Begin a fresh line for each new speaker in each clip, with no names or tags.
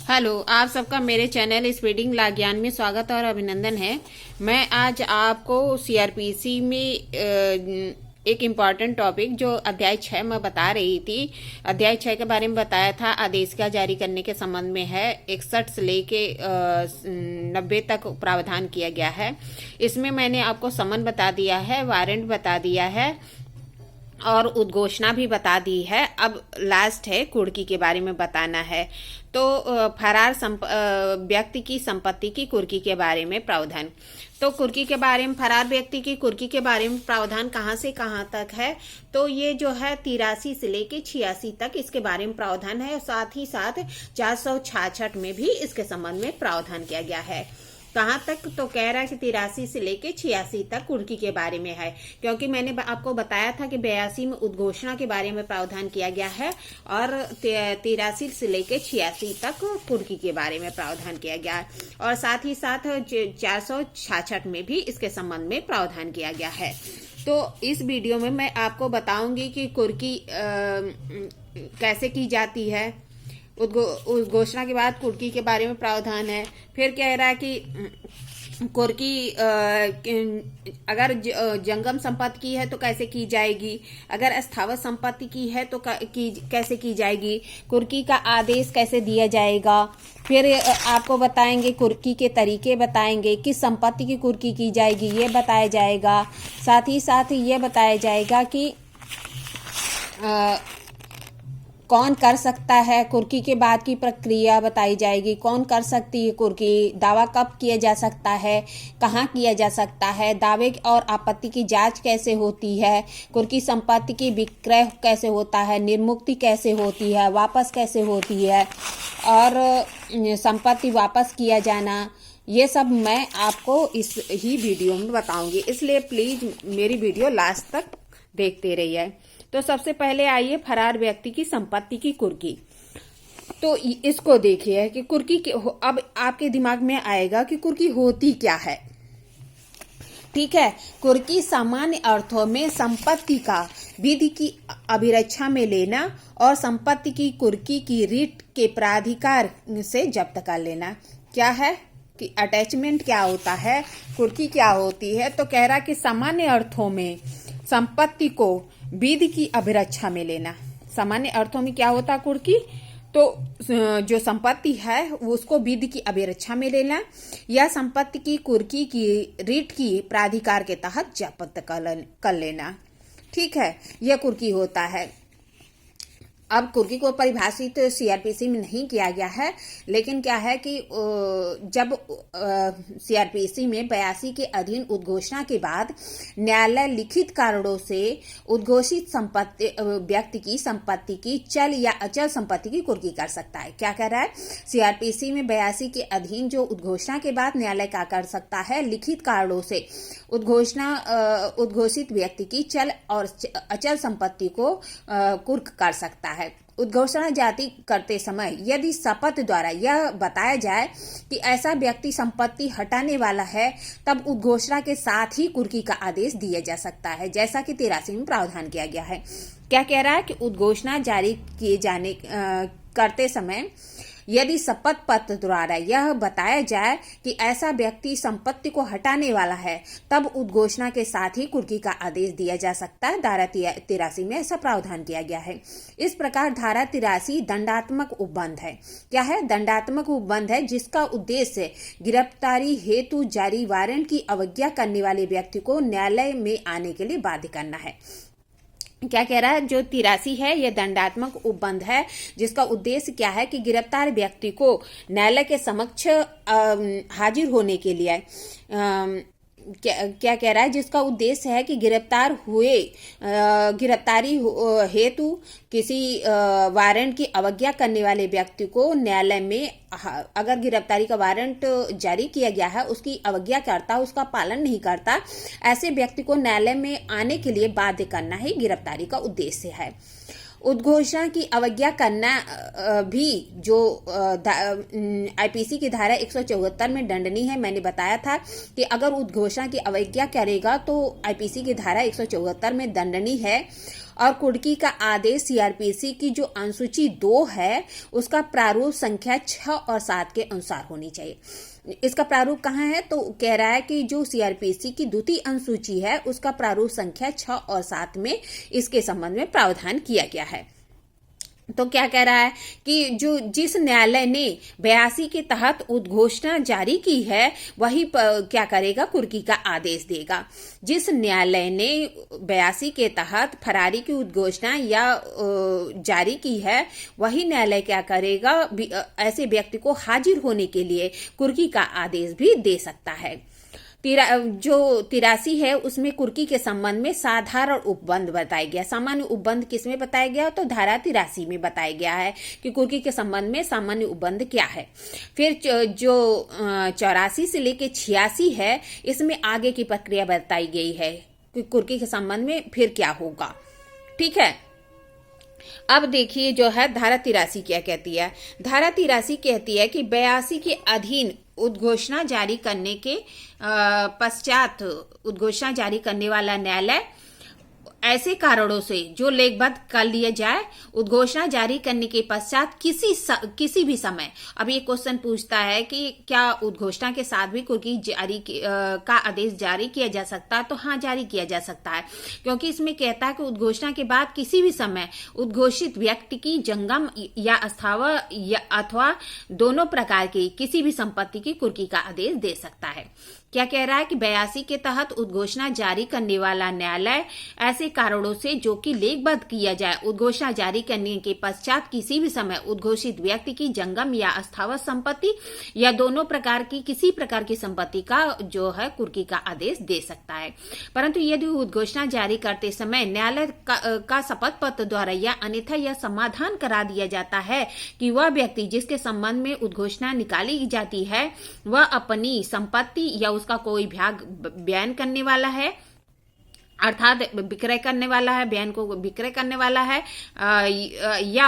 Hello, आप सबका मेरे चैनल स्पीडिंग ला ज्ञान में स्वागत और अभिनंदन है। मैं आज आपको सीआरपीसी में एक इम्पॉर्टेंट टॉपिक जो अध्याय 6 में बता रही थी। अध्याय 6 के बारे में बताया था, आदेशिका जारी करने के संबंध में है। 61 से लेके 90 तक प्रावधान किया गया है। इसमें मैंने आपको समन बता दिया है, वारंट बता दिया है और उद्घोषणा भी बता दी है। अब लास्ट है कुर्की के बारे में बताना है। तो फरार व्यक्ति की संपत्ति की कुर्की के बारे में प्रावधान। तो कुर्की के बारे में, फरार व्यक्ति की कुर्की के बारे में प्रावधान कहाँ से कहाँ तक है? तो ये जो है 83 से लेके 86 तक इसके बारे में प्रावधान है और साथ ही साथ 466 में भी इसके संबंध में प्रावधान किया गया है। कहाँ तक? तो कह रहा है कि 83 से लेके 86 तक कुर्की के बारे में है, क्योंकि मैंने आपको बताया था कि 82 में उद्घोषणा के बारे में प्रावधान किया गया है और 83 से लेके 86 तक कुर्की के बारे में प्रावधान किया गया है और साथ ही साथ 466 में भी इसके संबंध में प्रावधान किया गया है। तो इस वीडियो में मैं आपको बताऊंगी कि कुर्की कैसे की जाती है। उद्घोषणा के बाद कुर्की के बारे में प्रावधान है। फिर कह रहा है कि कुर्की अगर जंगम संपत्ति की है तो कैसे की जाएगी, अगर स्थावर संपत्ति की है तो कैसे की जाएगी, कुर्की का आदेश कैसे दिया जाएगा। फिर आपको बताएंगे कुर्की के तरीके बताएंगे, किस संपत्ति की कुर्की की जाएगी ये बताया जाएगा। साथ ही साथ ये बताया जाएगा कि कौन कर सकता है, कुर्की के बाद की प्रक्रिया बताई जाएगी, कौन कर सकती है कुर्की, दावा कब किया जा सकता है, कहाँ किया जा सकता है, दावे और आपत्ति की जांच कैसे होती है, कुर्की संपत्ति की विक्रय कैसे होता है, निर्मुक्ति कैसे होती है, वापस कैसे होती है और संपत्ति वापस किया जाना, ये सब मैं आपको इस ही वीडियो में बताऊंगी। इसलिए प्लीज मेरी वीडियो लास्ट तक देखते रहिए। तो सबसे पहले आइए फरार व्यक्ति की संपत्ति की कुर्की। तो इसको देखिए कि कुर्की अब आपके दिमाग में आएगा कि कुर्की होती क्या है। ठीक है, कुर्की सामान्य अर्थों में संपत्ति का विधि की अभिरक्षा में लेना और संपत्ति की कुर्की की रीट के प्राधिकार से जब्त कर लेना। क्या है कि अटैचमेंट क्या होता है, कुर्की क्या होती है? तो कह रहा कि सामान्य अर्थों में संपत्ति को विधि की अभिरक्षा में लेना। सामान्य अर्थों में क्या होता है कुर्की? तो जो संपत्ति है उसको विधि की अभिरक्षा में लेना या संपत्ति की कुर्की की रीट की प्राधिकार के तहत जब्त कर लेना। ठीक है, यह कुर्की होता है। अब कुर्की को परिभाषित सीआरपीसी में नहीं किया गया है, लेकिन क्या है कि जब सीआरपीसी में 82 के अधीन उद्घोषणा के बाद न्यायालय लिखित कारणों से उद्घोषित संपत्ति व्यक्ति की संपत्ति की चल या अचल संपत्ति की कुर्की कर सकता है। क्या कह रहा है? सीआरपीसी में 82 के अधीन जो उद्घोषणा के बाद न्यायालय क्या कर सकता है? लिखित कारणों से उद्घोषित व्यक्ति की चल और अचल संपत्ति को कुर्क कर सकता है। उद्घोषणा जारी करते समय यदि शपथ द्वारा यह बताया जाए कि ऐसा व्यक्ति संपत्ति हटाने वाला है, तब उद्घोषणा के साथ ही कुर्की का आदेश दिया जा सकता है, जैसा कि 83 में प्रावधान किया गया है। क्या कह रहा है कि उद्घोषणा जारी किए जाने करते समय यदि शपथ पत्र द्वारा यह बताया जाए कि ऐसा व्यक्ति संपत्ति को हटाने वाला है, तब उद्घोषणा के साथ ही कुर्की का आदेश दिया जा सकता है। धारा 83 में ऐसा प्रावधान किया गया है। इस प्रकार धारा 83 दंडात्मक उपबंध है। क्या है? दंडात्मक उपबंध है, जिसका उद्देश्य गिरफ्तारी हेतु जारी वारंट की अवज्ञा करने वाले व्यक्ति को न्यायालय में आने के लिए बाध्य करना है। क्या कह रहा है? जो 83 है यह दंडात्मक उपबंध है, जिसका उद्देश्य क्या है कि गिरफ्तार व्यक्ति को न्यायालय के समक्ष हाजिर होने के लिए क्या कह रहा है? जिसका उद्देश्य है कि गिरफ्तारी हेतु किसी वारंट की अवज्ञा करने वाले व्यक्ति को न्यायालय में, अगर गिरफ्तारी का वारंट जारी किया गया है, उसकी अवज्ञा करता, उसका पालन नहीं करता, ऐसे व्यक्ति को न्यायालय में आने के लिए बाध्य करना ही गिरफ्तारी का उद्देश्य है। उद्घोषणा की अवज्ञा करना भी जो आईपीसी की धारा 174 में दंडनीय है। मैंने बताया था कि अगर उद्घोषणा की अवज्ञा करेगा तो आईपीसी की धारा 174 में दंडनीय है और कुर्की का आदेश सीआरपीसी की जो अनुसूची 2 है उसका प्रारूप संख्या 6 और 7 के अनुसार होनी चाहिए। इसका प्रारूप कहाँ है, तो कह रहा है कि जो सीआरपीसी की द्वितीय अनुसूची है उसका प्रारूप संख्या 6 और 7 में इसके संबंध में प्रावधान किया गया है। तो क्या कह रहा है कि जो जिस न्यायालय ने 82 के तहत उद्घोषणा जारी की है वही क्या करेगा, कुर्की का आदेश देगा। जिस न्यायालय ने 82 के तहत फरारी की उद्घोषणा या जारी की है वही न्यायालय क्या करेगा, ऐसे व्यक्ति को हाजिर होने के लिए कुर्की का आदेश भी दे सकता है। जो 83 है उसमें कुर्की के संबंध में साधारण उपबंध बताया गया। सामान्य उपबंध किसमें बताया गया, तो धारा 83 में बताया गया है कि कुर्की के संबंध में सामान्य उपबंध क्या है। फिर जो 84 से लेके 86 है इसमें आगे की प्रक्रिया बताई गई है कि कुर्की के संबंध में फिर क्या होगा। ठीक है, अब देखिए जो है धारा 83 क्या कहती है। धारा 83 कहती है कि 82 के अधीन उद्घोषणा जारी करने के पश्चात उद्घोषणा जारी करने वाला न्यायालय ऐसे कारणों से जो लेखबद्ध कर लिए जाए उद्घोषणा जारी करने के पश्चात किसी भी समय। अब ये क्वेश्चन पूछता है कि क्या उद्घोषणा के साथ भी कुर्की जारी का आदेश जारी किया जा सकता है, तो हाँ जारी किया जा सकता है, क्योंकि इसमें कहता है कि उद्घोषणा के बाद किसी भी समय उद्घोषित व्यक्ति की जंगम या अस्थावर या अथवा दोनों प्रकार की किसी भी संपत्ति की कुर्की का आदेश दे सकता है। क्या कह रहा है कि 82 के तहत उद्घोषणा जारी करने वाला न्यायालय ऐसे कारणों से जो कि लेखबद्ध किया जाए उद्घोषणा जारी करने के पश्चात किसी भी समय उद्घोषित व्यक्ति की जंगम या अस्थावर संपत्ति या दोनों प्रकार की किसी प्रकार की संपत्ति का जो है कुर्की का आदेश दे सकता है। परंतु यदि उद्घोषणा जारी करते समय न्यायालय का शपथ पत्र द्वारा या अन्यथा यह समाधान करा दिया जाता है कि वह व्यक्ति जिसके संबंध में उद्घोषणा निकाली जाती है वह अपनी संपत्ति या उसका कोई भाग बयान करने वाला है, अर्थात विक्रय करने वाला है, बयान को विक्रय करने वाला है या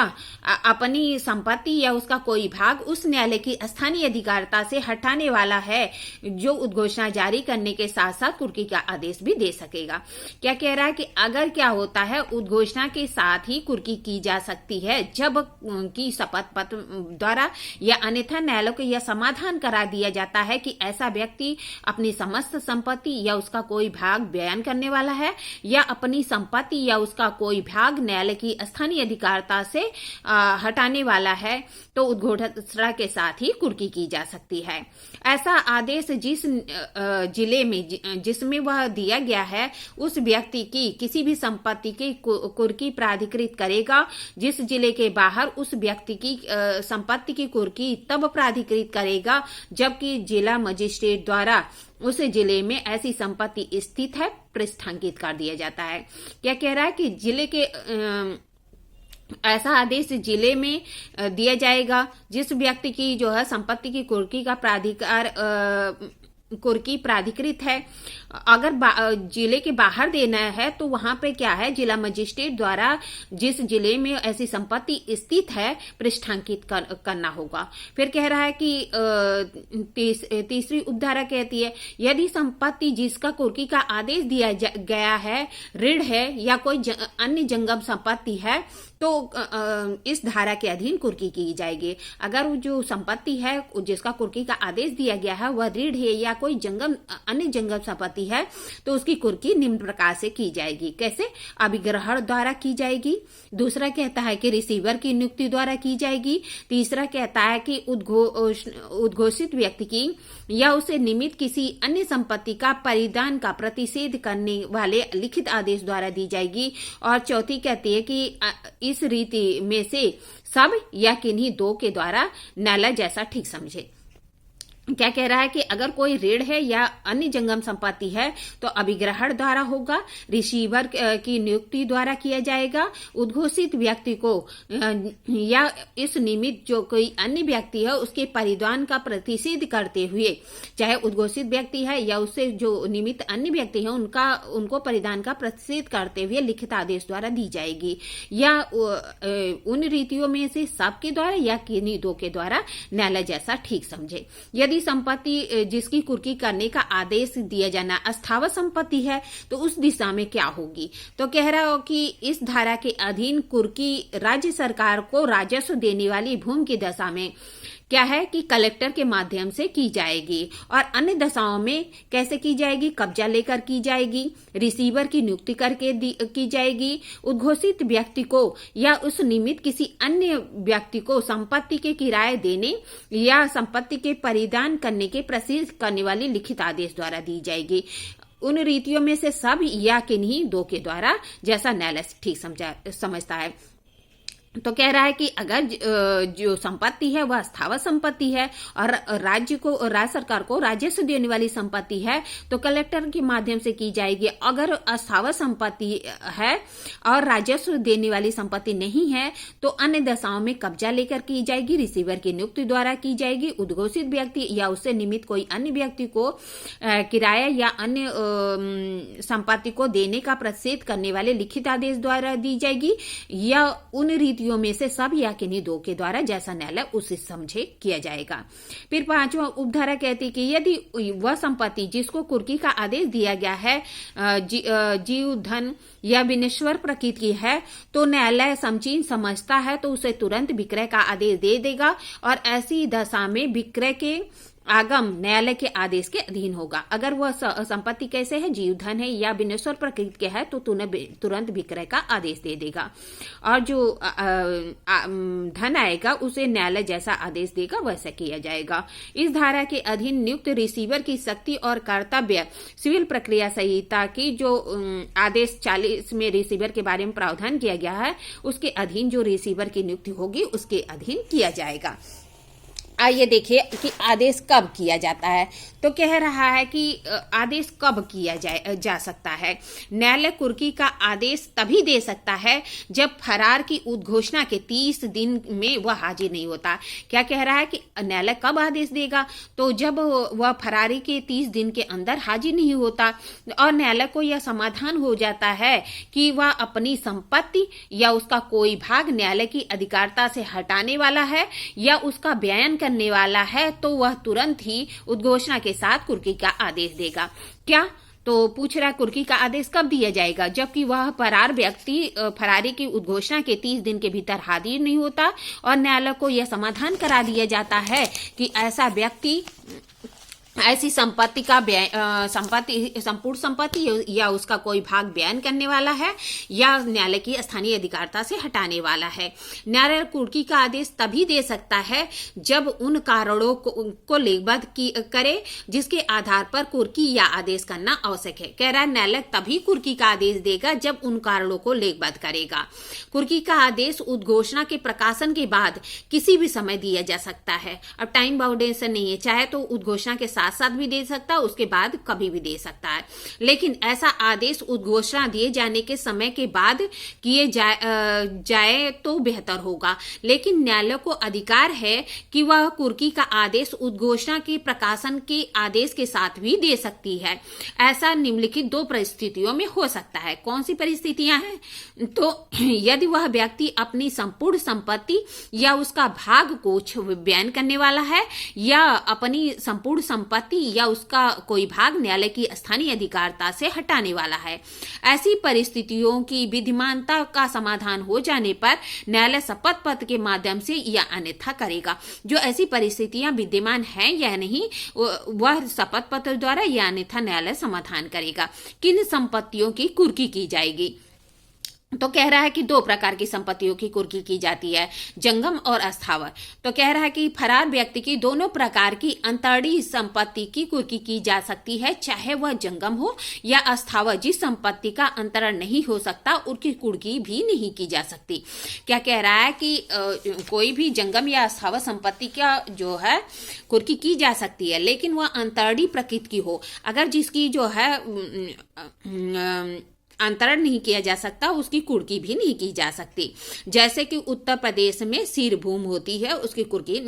अपनी संपत्ति या उसका कोई भाग उस न्यायालय की स्थानीय अधिकारिता से हटाने वाला है जो उद्घोषणा जारी करने के साथ साथ कुर्की का आदेश भी दे सकेगा। क्या कह रहा है कि अगर क्या होता है उद्घोषणा के साथ ही कुर्की की जा सकती है जब की शपथ पत्र द्वारा या अन्यथा न्यायालय को यह समाधान करा दिया जाता है कि ऐसा व्यक्ति अपनी समस्त संपत्ति या उसका कोई भाग बयान करने वाला है या अपनी संपत्ति या उसका कोई भाग न्यायालय की स्थानीय अधिकारिता से हटाने वाला है, तो उद्घोषणा के साथ ही कुर्की की जा सकती है। ऐसा आदेश जिस जिले में जिसमें वह दिया गया है उस व्यक्ति की किसी भी संपत्ति की कुर्की प्राधिकृत करेगा। जिस जिले के बाहर उस व्यक्ति की संपत्ति की कुर्की तब प्राधिकृत करेगा जबकि जिला मजिस्ट्रेट द्वारा उस जिले में ऐसी संपत्ति स्थित है पृष्ठांकित कर दिया जाता है। क्या कह रहा है कि जिले के ऐसा आदेश जिले में दिया जाएगा जिस व्यक्ति की जो है संपत्ति की कुर्की का प्राधिकार कुर्की प्राधिकृत है। अगर जिले के बाहर देना है तो वहां पे क्या है, जिला मजिस्ट्रेट द्वारा जिस जिले में ऐसी संपत्ति स्थित है पृष्ठांकित करना होगा। फिर कह रहा है कि तीसरी उपधारा कहती है यदि संपत्ति जिसका कुर्की का आदेश दिया गया है ऋण है या कोई अन्य जंगम संपत्ति है तो इस धारा के अधीन कुर्की की जाएगी। अगर वो जो संपत्ति है जिसका कुर्की का आदेश दिया गया है वह ऋण है या कोई अन्य जंगम संपत्ति है तो उसकी कुर्की निम्न प्रकार से की जाएगी। कैसे, अभिग्रहण द्वारा की जाएगी। दूसरा कहता है कि रिसीवर की नियुक्ति द्वारा की जाएगी। तीसरा कहता है कि उद्घोषित व्यक्ति की या उसे निमित्त किसी अन्य संपत्ति का परिधान का प्रतिषेध करने वाले लिखित आदेश द्वारा दी जाएगी। और चौथी कहती है कि इस रीति में से सब या किन्हीं दो के द्वारा न्यायालय जैसा ठीक समझे। क्या कह रहा है कि अगर कोई ऋण है या अन्य जंगम संपत्ति है तो अभिग्रहण द्वारा होगा, रिसीवर की नियुक्ति द्वारा किया जाएगा। उद्घोषित व्यक्ति को या इस निमित्त जो कोई अन्य व्यक्ति है उसके परिधान का प्रतिषेध करते हुए, चाहे उद्घोषित व्यक्ति है या उससे जो निमित्त अन्य व्यक्ति है उनको परिधान का प्रतिषेध करते हुए लिखित आदेश द्वारा दी जाएगी या उन रीतियों में से सबके द्वारा या किन्हीं दो के द्वारा न्यायालय जैसा ठीक समझे। यदि वही संपत्ति जिसकी कुर्की करने का आदेश दिया जाना अस्थावर संपत्ति है, तो उस दिशा में क्या होगी। तो कह रहा हो कि इस धारा के अधीन कुर्की राज्य सरकार को राजस्व देने वाली भूमि की दशा में क्या है कि कलेक्टर के माध्यम से की जाएगी, और अन्य दशाओं में कैसे की जाएगी, कब्जा लेकर की जाएगी, रिसीवर की नियुक्ति करके की जाएगी, उद्घोषित व्यक्ति को या उस निमित्त किसी अन्य व्यक्ति को संपत्ति के किराए देने या संपत्ति के परिधान करने के प्रसिद्ध करने वाली लिखित आदेश द्वारा दी जाएगी। उन रीतियों में से सब या किन्हीं दो के द्वारा, जैसा न्यायालय ठीक समझता है। तो कह रहा है कि अगर जो संपत्ति है वह स्थावर संपत्ति है और राज्य सरकार को राजस्व देने वाली संपत्ति है, तो कलेक्टर के माध्यम से की जाएगी। अगर अस्थावर संपत्ति है और राजस्व देने वाली संपत्ति नहीं है, तो अन्य दशाओं में कब्जा लेकर की जाएगी, रिसीवर की नियुक्ति द्वारा की जाएगी, उद्घोषित व्यक्ति या उससे निमित्त कोई अन्य व्यक्ति को किराया या अन्य संपत्ति को देने का प्रसिद्ध करने वाले लिखित आदेश द्वारा दी जाएगी, या उन रीतियों में से सब या किन्हीं दो के द्वारा, जैसा न्यायालय उसे समझे किया जाएगा। फिर 5वां उपधारा कहती है कि यदि वह संपत्ति जिसको कुर्की का आदेश दिया गया है जीव धन या विनश्वर प्रकृति की है, तो न्यायालय समीचीन समझता है तो उसे तुरंत विक्रय का आदेश दे देगा, और ऐसी दशा में विक्रय के आगम न्यायालय के आदेश के अधीन होगा। अगर वह संपत्ति कैसे है, जीव धन है या विनश्वर प्रकृति के है, तो तुरंत विक्रय का आदेश दे देगा, और जो धन आएगा उसे न्यायालय जैसा आदेश देगा वैसा किया जाएगा। इस धारा के अधीन नियुक्त रिसीवर की शक्ति और कर्तव्य सिविल प्रक्रिया संहिता की जो आदेश 40 में रिसीवर के बारे में प्रावधान किया गया है, उसके अधीन जो रिसीवर की नियुक्ति होगी उसके अधीन किया जाएगा। आइए देखिए कि आदेश कब किया जाता है। तो कह रहा है कि आदेश कब किया जा सकता है। न्यायालय कुर्की का आदेश तभी दे सकता है जब फरार की उद्घोषणा के 30 दिन में वह हाजिर नहीं होता। क्या कह रहा है कि न्यायालय कब आदेश देगा, तो जब वह फरारी के 30 दिन के अंदर हाजिर नहीं होता और न्यायालय को यह समाधान हो जाता है कि वह अपनी संपत्ति या उसका कोई भाग न्यायालय की अधिकारिता से हटाने वाला है या उसका बयान करने वाला है, तो वह तुरंत ही उद्घोषणा के साथ कुर्की का आदेश देगा। क्या, तो पूछ रहा है कुर्की का आदेश कब दिया जाएगा, जबकि वह फरार व्यक्ति फरारी की उद्घोषणा के 30 दिन के भीतर हाजिर नहीं होता और न्यायालय को यह समाधान करा दिया जाता है कि ऐसा व्यक्ति ऐसी संपत्ति का संपूर्ण संपत्ति या उसका कोई भाग बयान करने वाला है या न्यायालय की स्थानीय अधिकारिता से हटाने वाला है। न्यायालय कुर्की का आदेश तभी दे सकता है जब उन कारणों को लेखबद्ध करे जिसके आधार पर कुर्की या आदेश करना आवश्यक है। कह रहा है न्यायालय तभी कुर्की का आदेश देगा जब उन कारणों को लेखबद्ध करेगा। कुर्की का आदेश उद्घोषणा के प्रकाशन के बाद किसी भी समय दिया जा सकता है। अब टाइम बाउंडेशन नहीं है, चाहे तो उद्घोषणा के साथ भी दे सकता है, उसके बाद कभी भी दे सकता है, लेकिन ऐसा आदेश उद्घोषणा दिए जाने के समय के बाद किए जाए तो बेहतर होगा। लेकिन न्यायालय को अधिकार है कि वह कुर्की का आदेश उद्घोषणा के प्रकाशन के आदेश के साथ भी दे सकती है। ऐसा निम्नलिखित 2 परिस्थितियों में हो सकता है। कौन सी परिस्थितियां हैं, तो यदि वह व्यक्ति अपनी संपूर्ण संपत्ति या उसका भाग को बयान करने वाला है या अपनी संपूर्ण संपत्ति या उसका कोई भाग न्यायालय की स्थानीय अधिकारिता से हटाने वाला है। ऐसी परिस्थितियों की विधिमानता का समाधान हो जाने पर न्यायालय शपथ पत्र के माध्यम से या अन्यथा करेगा। जो ऐसी परिस्थितियां विद्यमान हैं या नहीं, वह शपथ पत्र द्वारा या अन्यथा न्यायालय समाधान करेगा। किन संपत्तियों की कुर्की की जाएगी, तो कह रहा है कि 2 प्रकार की संपत्तियों की कुर्की की जाती है, जंगम और अस्थावर। तो कह रहा है कि फरार व्यक्ति की दोनों प्रकार की अंतर्निहित संपत्ति की कुर्की की जा सकती है, चाहे वह जंगम हो या अस्थावर। जिस संपत्ति का अंतरण नहीं हो सकता उसकी कुर्की भी नहीं की जा सकती। क्या कह रहा है कि कोई भी जंगम या अस्थावर संपत्ति का जो है कुर्की की जा सकती है, लेकिन वह अंतर्निहित प्रकृति की हो। अगर जिसकी जो है अंतरण नहीं किया जा सकता, उसकी कुर्की भी नहीं की जा सकती। जैसे कि उत्तर प्रदेश में सिरभूम होती है, उसकी कुर्की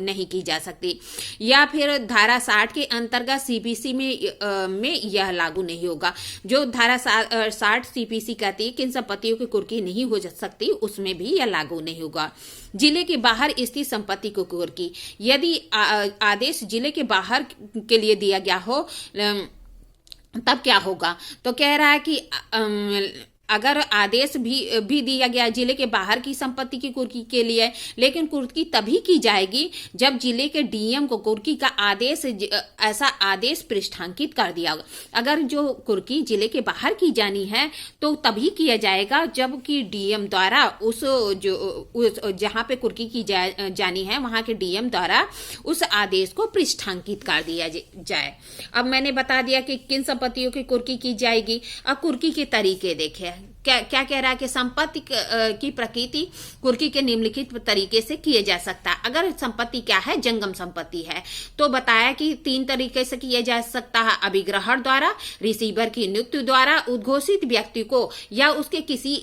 नहीं की जा सकती। या फिर धारा 60 के अंतर्गत सीपीसी में यह लागू नहीं होगा। जो धारा 60 सीपीसी कहती है किन संपत्तियों की कुर्की नहीं हो सकती, उसमें भी यह लागू नहीं होगा। जिले के बाहर स्थित संपत्ति को कुर्की, यदि आदेश जिले के बाहर के लिए दिया गया हो तब क्या होगा? तो कह रहा है कि अगर आदेश भी दिया गया जिले के बाहर की संपत्ति की कुर्की के लिए, लेकिन कुर्की तभी की जाएगी जब जिले के डीएम को कुर्की का आदेश ऐसा आदेश पृष्ठांकित कर दिया। अगर जो कुर्की जिले के बाहर की जानी है तो तभी किया जाएगा जबकि डीएम द्वारा उस जहां पे कुर्की की जानी है वहां के डीएम द्वारा उस आदेश को पृष्ठांकित कर दिया जाए। अब मैंने बता दिया कि किन संपत्तियों की कुर्की की जाएगी। अब कुर्की के तरीके देखे, क्या कह रहा है कि संपत्ति की प्रकृति कुर्की के निम्नलिखित तरीके से किए जा सकता है। अगर संपत्ति क्या है, जंगम संपत्ति है, तो बताया कि 3 तरीके से किया जा सकता है। अभिग्रहण द्वारा, रिसीवर की नियुक्ति द्वारा, उद्घोषित व्यक्ति को या उसके किसी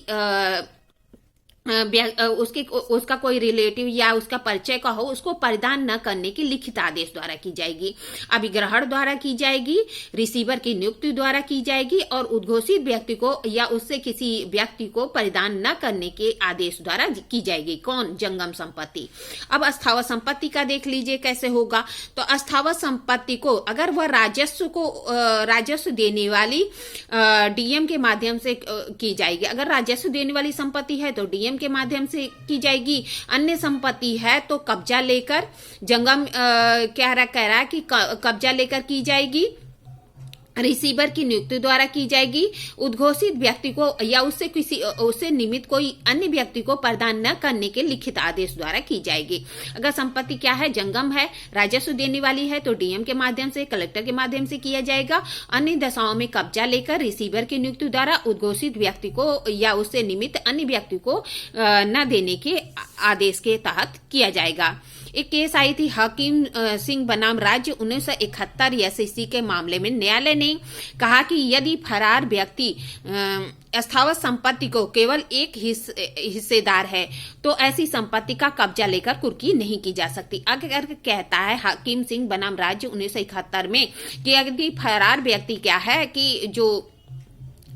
उसका कोई रिलेटिव या उसका परिचय का हो उसको परिधान न करने के लिखित आदेश द्वारा की जाएगी। अभिग्रहण द्वारा की जाएगी, रिसीवर की नियुक्ति द्वारा की जाएगी और उद्घोषित व्यक्ति को या उससे किसी व्यक्ति को परिधान न करने के आदेश द्वारा की जाएगी। कौन? जंगम संपत्ति। अब अस्थावर संपत्ति का देख लीजिए कैसे होगा। तो अस्थावर संपत्ति को अगर वह राजस्व देने वाली डीएम के माध्यम से की जाएगी। अगर राजस्व देने वाली संपत्ति है तो डीएम के माध्यम से की जाएगी। अन्य संपत्ति है तो कब्जा लेकर, जंगम कह रहा है कि कब्जा लेकर की जाएगी, रिसीवर की नियुक्ति द्वारा की जाएगी, उद्घोषित व्यक्ति को या उससे निमित्त कोई अन्य व्यक्ति को प्रदान न करने के लिखित आदेश द्वारा की जाएगी। अगर संपत्ति क्या है, जंगम है, राजस्व देने वाली है तो डीएम के माध्यम से, कलेक्टर के माध्यम से किया जाएगा। अन्य दशाओं में कब्जा लेकर रिसीवर की नियुक्ति द्वारा उद्घोषित व्यक्ति को या उससे निमित्त अन्य व्यक्ति को न देने के आदेश के तहत किया जाएगा। एक केस आई थी हकीम सिंह बनाम राज्य 1971 एसएससी के मामले में न्यायालय ने कहा कि यदि फरार व्यक्ति अस्थावर संपत्ति को केवल एक हिस्सेदार है तो ऐसी संपत्ति का कब्जा लेकर कुर्की नहीं की जा सकती। अगर कहता है हकीम सिंह बनाम राज्य 1971 में कि यदि फरार व्यक्ति क्या है कि जो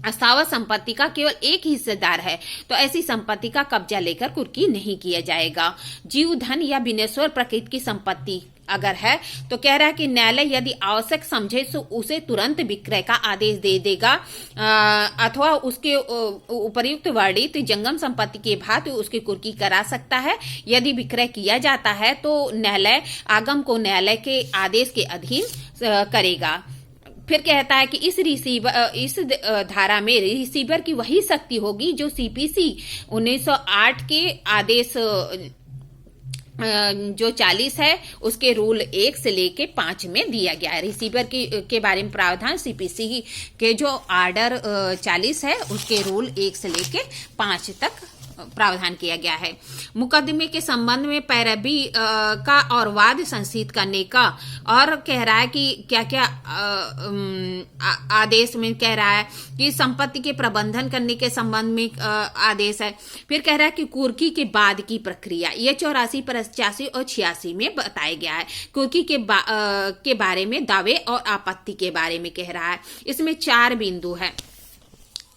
अस्थावर संपत्ति का केवल एक हिस्सेदार है तो ऐसी संपत्ति का कब्जा लेकर कुर्की नहीं किया जाएगा। जीव, धन या विनश्वर प्रकृति की संपत्ति अगर है तो कह रहा है कि न्यायालय यदि आवश्यक समझे तो उसे तुरंत विक्रय का आदेश दे देगा अथवा उसके उपर्युक्त वर्णित जंगम संपत्ति के भांति उसकी कुर्की करा सकता है। यदि विक्रय किया जाता है तो न्यायालय आगम को न्यायालय के आदेश के अधीन करेगा। फिर कहता है कि इस धारा में रिसीवर की वही शक्ति होगी जो सीपीसी 1908 के आदेश जो 40 है उसके रूल 1 से लेके 5 में दिया गया है। रिसीवर के बारे में प्रावधान सीपीसी के जो आर्डर 40 है उसके रूल 1 से लेके 5 तक प्रावधान किया गया है। मुकदमे के संबंध में पैरवी का और वाद संसित करने का और कह रहा है कि क्या क्या आदेश में कह रहा है कि संपत्ति के प्रबंधन करने के संबंध में आदेश है। फिर कह रहा है कि कुर्की के बाद की प्रक्रिया ये 84, 85 और 86 में बताया गया है। कुर्की के बारे में दावे और आपत्ति के बारे में कह रहा है। इसमें 4 बिंदु है।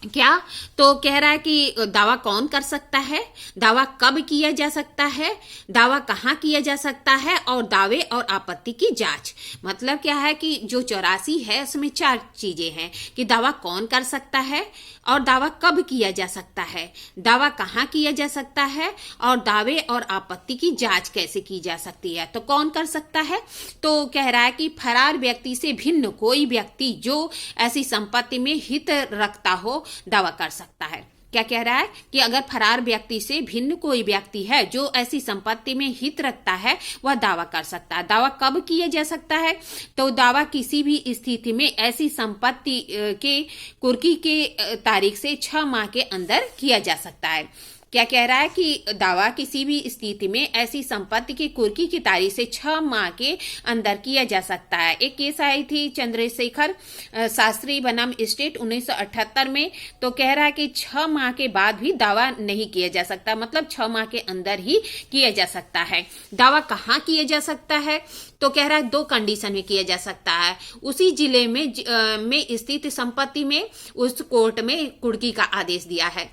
क्या? तो कह रहा है कि दावा कौन कर सकता है, दावा कब किया जा सकता है, दावा कहाँ किया जा सकता है और दावे और आपत्ति की जांच। मतलब क्या है कि जो 84 है उसमें 4 चीजें हैं कि दावा कौन कर सकता है और दावा कब किया जा सकता है, दावा कहाँ किया जा सकता है और दावे और आपत्ति की जांच कैसे की जा सकती है। तो कौन कर सकता है? तो कह रहा है कि फरार व्यक्ति से भिन्न कोई व्यक्ति जो ऐसी संपत्ति में हित रखता हो दावा कर सकता है। क्या कह रहा है कि अगर फरार व्यक्ति से भिन्न कोई व्यक्ति है जो ऐसी संपत्ति में हित रखता है वह दावा कर सकता है। दावा कब किया जा सकता है? तो दावा किसी भी स्थिति में ऐसी संपत्ति के कुर्की के तारीख से 6 माह के अंदर किया जा सकता है। क्या कह रहा है कि दावा किसी भी स्थिति में ऐसी संपत्ति की कुर्की की तारीख से 6 माह के अंदर किया जा सकता है। एक केस आई थी चंद्रशेखर शास्त्री बनाम स्टेट 1978 में, तो कह रहा है कि 6 माह के बाद भी दावा नहीं किया जा सकता, मतलब 6 माह के अंदर ही किया जा सकता है। दावा कहाँ किया जा सकता है, तो कह रहा है 2 कंडीशन में किया जा सकता है। उसी जिले में स्थित संपत्ति में उस कोर्ट में कुर्की का आदेश दिया है।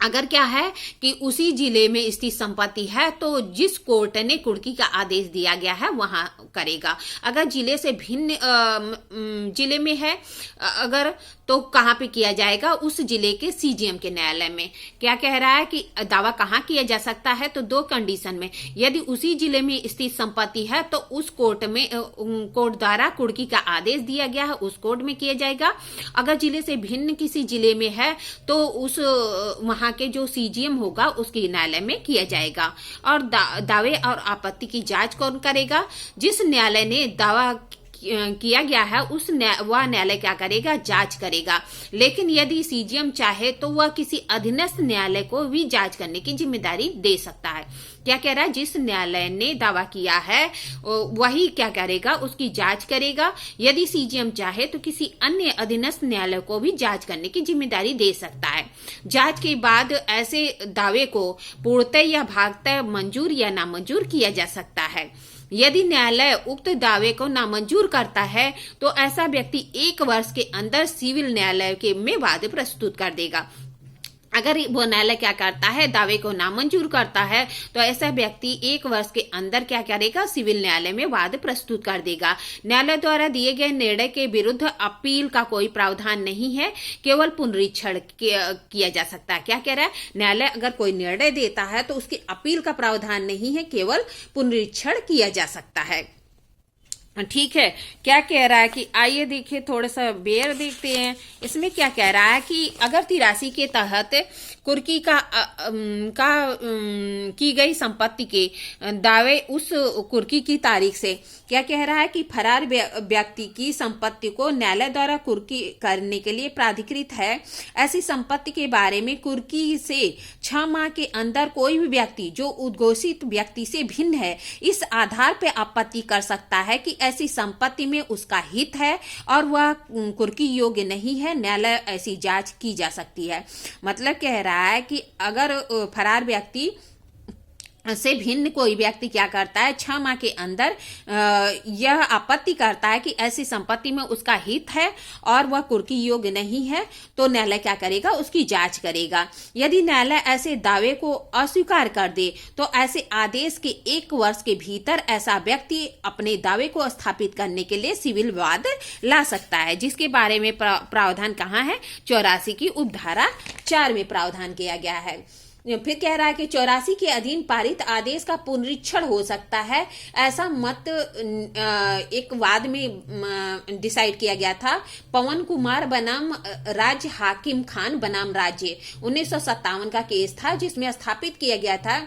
अगर क्या है कि उसी जिले में स्थित संपत्ति है तो जिस कोर्ट ने कुर्की का आदेश दिया गया है वहां करेगा। अगर जिले से भिन्न जिले में है अगर, तो कहां पे किया जाएगा, उस जिले के सीजीएम के न्यायालय में। क्या कह रहा है कि दावा कहां किया जा सकता है, तो 2 कंडीशन में। यदि उसी जिले में स्थित संपत्ति है तो उस कोर्ट में कोर्ट द्वारा कुर्की का आदेश दिया गया है उस कोर्ट में किया जाएगा। अगर जिले से भिन्न किसी जिले में है तो उस वहां के जो सीजीएम होगा उसके न्यायालय में किया जाएगा। और दावे और आपत्ति की जांच कौन करेगा, जिस न्यायालय ने दावा किया गया है उस वह न्यायालय क्या करेगा, जांच करेगा। लेकिन यदि सीजीएम चाहे तो वह किसी अधीनस्थ न्यायालय को भी जांच करने की जिम्मेदारी दे सकता है। क्या कह रहा है, जिस न्यायालय ने दावा किया है वही क्या करेगा, उसकी जांच करेगा। यदि सीजीएम चाहे तो किसी अन्य अधीनस्थ न्यायालय को भी जांच करने की जिम्मेदारी दे सकता है। जांच के बाद ऐसे दावे को पूर्णतः या भागतः मंजूर या नामंजूर किया जा सकता है। यदि न्यायालय उक्त दावे को नामंजूर करता है तो ऐसा व्यक्ति 1 वर्ष के अंदर सिविल न्यायालय के में वाद प्रस्तुत कर देगा। अगर वो न्यायालय क्या करता है, दावे को नामंजूर करता है, तो ऐसा व्यक्ति 1 वर्ष के अंदर क्या करेगा, सिविल न्यायालय में वाद प्रस्तुत कर देगा। न्यायालय द्वारा दिए गए निर्णय के विरुद्ध अपील का कोई प्रावधान नहीं है, केवल पुनरीक्षण किया जा सकता है। क्या कह रहा है, न्यायालय अगर कोई निर्णय देता है तो उसकी अपील का प्रावधान नहीं है, केवल पुनरीक्षण किया जा सकता है। ठीक है, क्या कह रहा है कि आइए देखिए थोड़ा सा बेयर देखते हैं। इसमें क्या कह रहा है कि अगर 83 के तहत कुर्की की गई संपत्ति के दावे उस कुर्की की तारीख से, क्या कह रहा है कि फरार व्यक्ति की संपत्ति को न्यायालय द्वारा कुर्की करने के लिए प्राधिकृत है, ऐसी संपत्ति के बारे में कुर्की से 6 माह के अंदर कोई भी व्यक्ति जो उद्घोषित व्यक्ति से भिन्न है इस आधार पर आपत्ति कर सकता है कि ऐसी संपत्ति में उसका हित है और वह कुर्की योग्य नहीं है, न्यायालय ऐसी जांच की जा सकती है। मतलब कह रहा है कि अगर फरार व्यक्ति से भिन्न कोई व्यक्ति क्या करता है, 6 माह के अंदर यह आपत्ति करता है कि ऐसी संपत्ति में उसका हित है और वह कुर्की योग्य नहीं है, तो न्यायालय क्या करेगा, उसकी जांच करेगा। यदि न्यायालय ऐसे दावे को अस्वीकार कर दे तो ऐसे आदेश के 1 वर्ष के भीतर ऐसा व्यक्ति अपने दावे को स्थापित करने के लिए सिविल वाद ला सकता है, जिसके बारे में प्रावधान कहाँ है, 84 की उपधारा 4 में प्रावधान किया गया है। फिर कह रहा है कि 84 के अधीन पारित आदेश का पुनरीक्षण हो सकता है, ऐसा मत एक वाद में डिसाइड किया गया था। पवन कुमार बनाम राज्य हाकिम खान बनाम राज्य 1957 का केस था, जिसमें स्थापित किया गया था,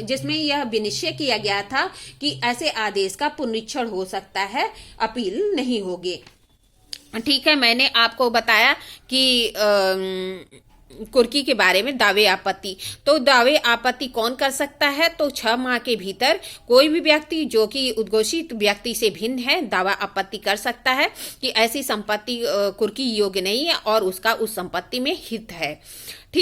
जिसमें यह विनिश्चय किया गया था कि ऐसे आदेश का पुनरीक्षण हो सकता है, अपील नहीं होगी। ठीक है, मैंने आपको बताया कि कुर्की के बारे में दावे आपत्ति, तो दावे आपत्ति कौन कर सकता है, तो 6 माह के भीतर कोई भी व्यक्ति जो कि उद्घोषित व्यक्ति से भिन्न है दावा आपत्ति कर सकता है कि ऐसी संपत्ति कुर्की योग्य नहीं है और उसका उस संपत्ति में हित है। ठीक।